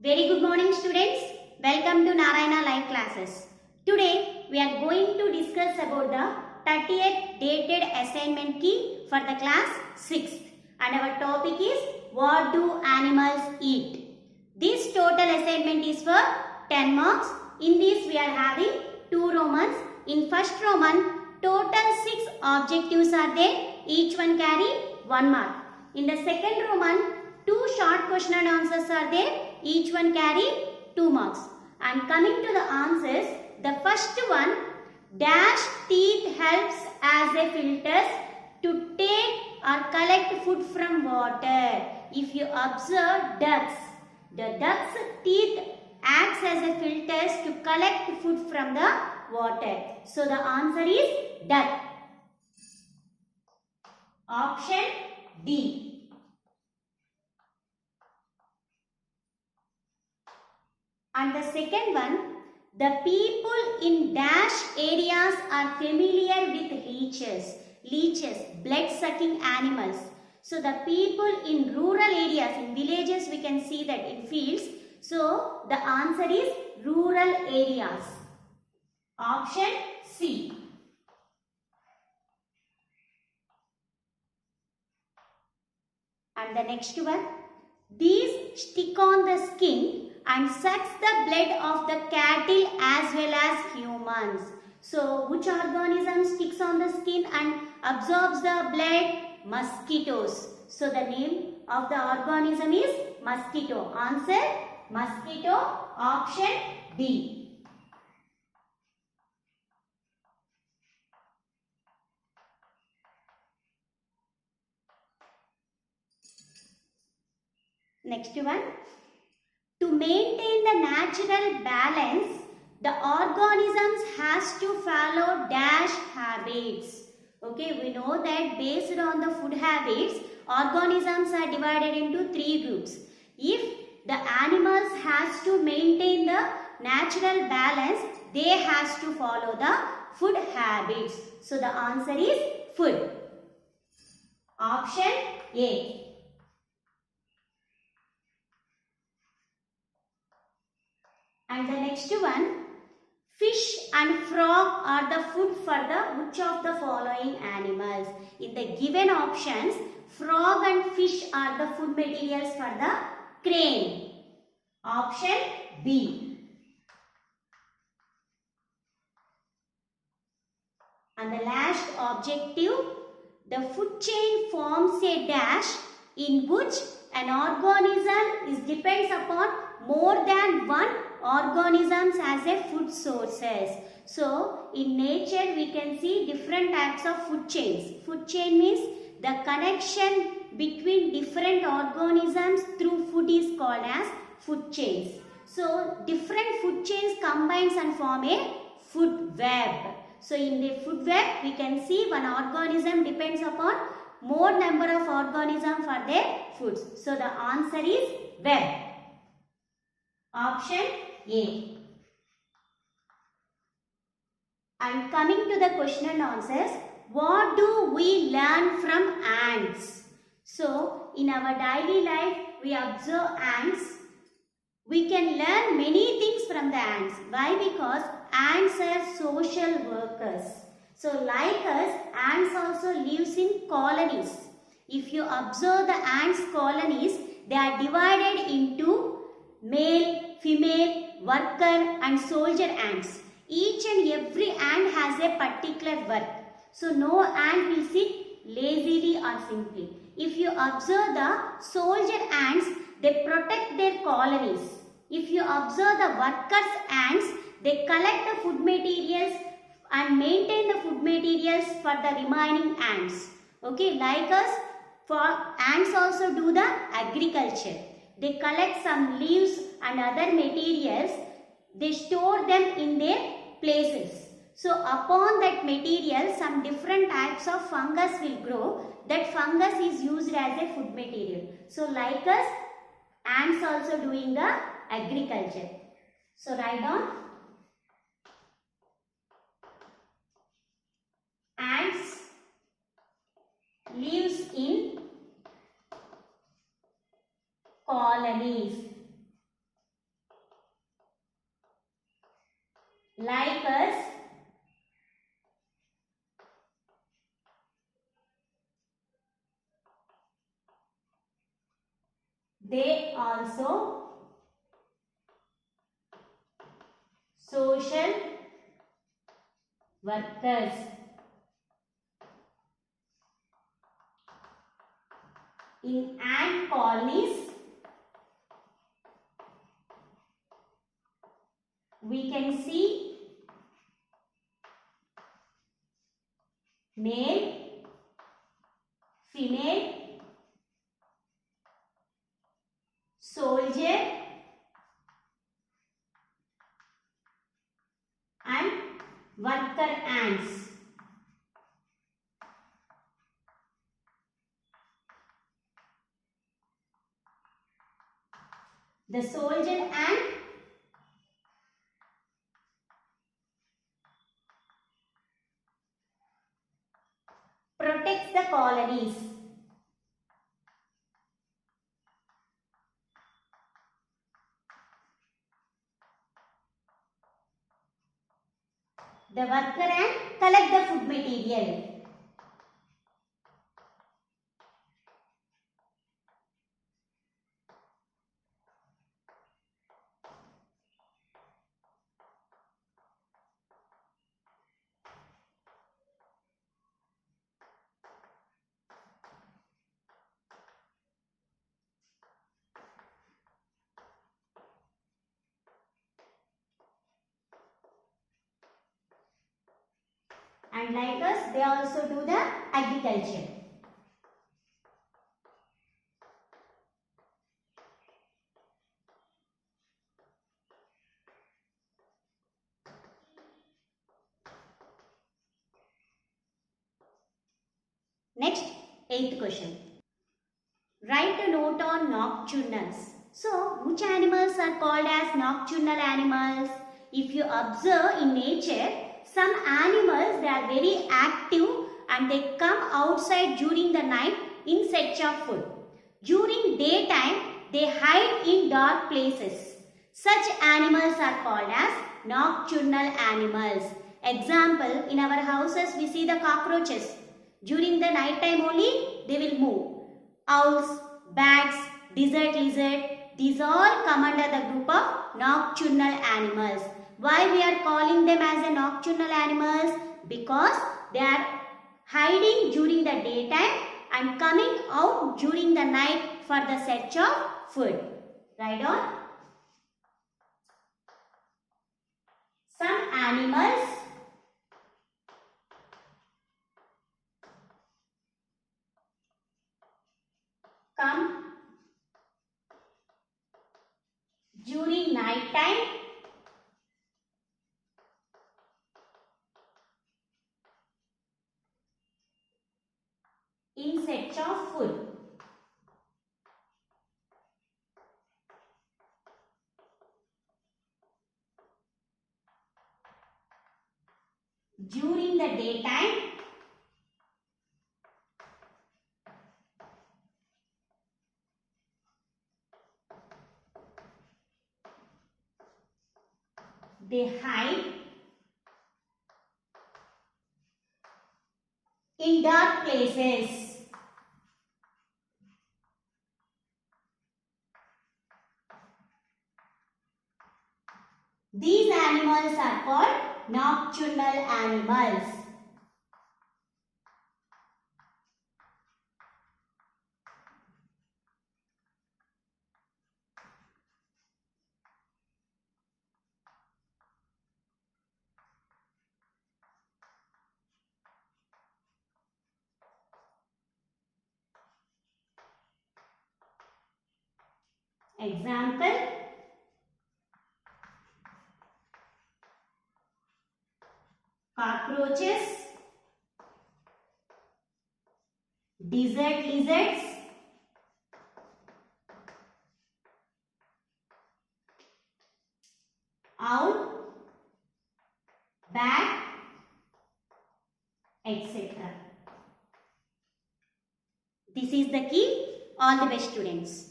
Very good morning students. Welcome to Narayana Live Classes. Today we are going to discuss about the 30th dated assignment key for the class 6th and our topic is what do animals eat. This total assignment is for 10 marks. In this we are having 2 Romans. In first Roman total 6 objectives are there. Each one carry 1 mark. In the second Roman 2 short question and answers are there. Each one carry 2 marks. And coming to the answers, the first one, dash teeth helps as a filters to take or collect food from water. If you observe ducks, the duck's teeth acts as a filters to collect food from the water. So the answer is duck. Option D. And the second one, the people in dash areas are familiar with leeches. Leeches, blood-sucking animals. So the people in rural areas, in villages we can see that in fields. So the answer is rural areas. Option C. And the next one, these stick on the skin and sucks the blood of the cattle as well as humans. So, which organism sticks on the skin and absorbs the blood? Mosquitoes. So, the name of the organism is mosquito. Answer, mosquito. Option D. Next one. To maintain the natural balance, the organisms has to follow dash habits. Okay, we know that based on the food habits, organisms are divided into 3 groups. If the animals has to maintain the natural balance, they has to follow the food habits. So the answer is food. Option A. And the next one, fish and frog are the food for the which of the following animals? In the given options, frog and fish are the food materials for the crane. Option B. And the last objective, the food chain forms a dash in which an organism is depends upon more than one organisms as a food sources. So, in nature we can see different types of food chains. Food chain means the connection between different organisms through food is called as food chains. So, different food chains combines and form a food web. So, in the food web we can see one organism depends upon more number of organisms for their foods. So, the answer is web. Option A. And coming to the question and answers, what do we learn from ants? So, in our daily life, we observe ants. We can learn many things from the ants. Why? Because ants are social workers. So, like us, ants also lives in colonies. If you observe the ants colonies, they are divided into male, female, worker and soldier ants. Each and every ant has a particular work. So no ant will sit lazily or simply. If you observe the soldier ants, they protect their colonies. If you observe the workers ants, they collect the food materials and maintain the food materials for the remaining ants. Okay, like us, for ants also do the agriculture. They collect some leaves and other materials, they store them in their places. So upon that material, some different types of fungus will grow. That fungus is used as a food material. So like us, ants also doing the agriculture. So write down. Ants lives in colonies. like us, they also social workers. In ant colonies, we can see male, female, soldier and worker ants. The soldier ant protects the colonies. The worker ant collect the food material. And like us, they also do the agriculture. Next, 8th question. Write a note on nocturnals. So, which animals are called as nocturnal animals? If you observe in nature, some animals, they are very active and they come outside during the night in search of food. During daytime, they hide in dark places. Such animals are called as nocturnal animals. Example, in our houses we see the cockroaches. During the night time only they will move. Owls, bats, desert lizard, these all come under the group of nocturnal animals. Why we are calling them as a nocturnal animals? Because they are hiding during the daytime and coming out during the night for the search of food. Right on? Some animals come during night time in search of food. During the daytime, they hide in dark places. These animals are called nocturnal animals. Example, cockroaches, desert lizards, owl, bat, etc. This is the key. All the best, students.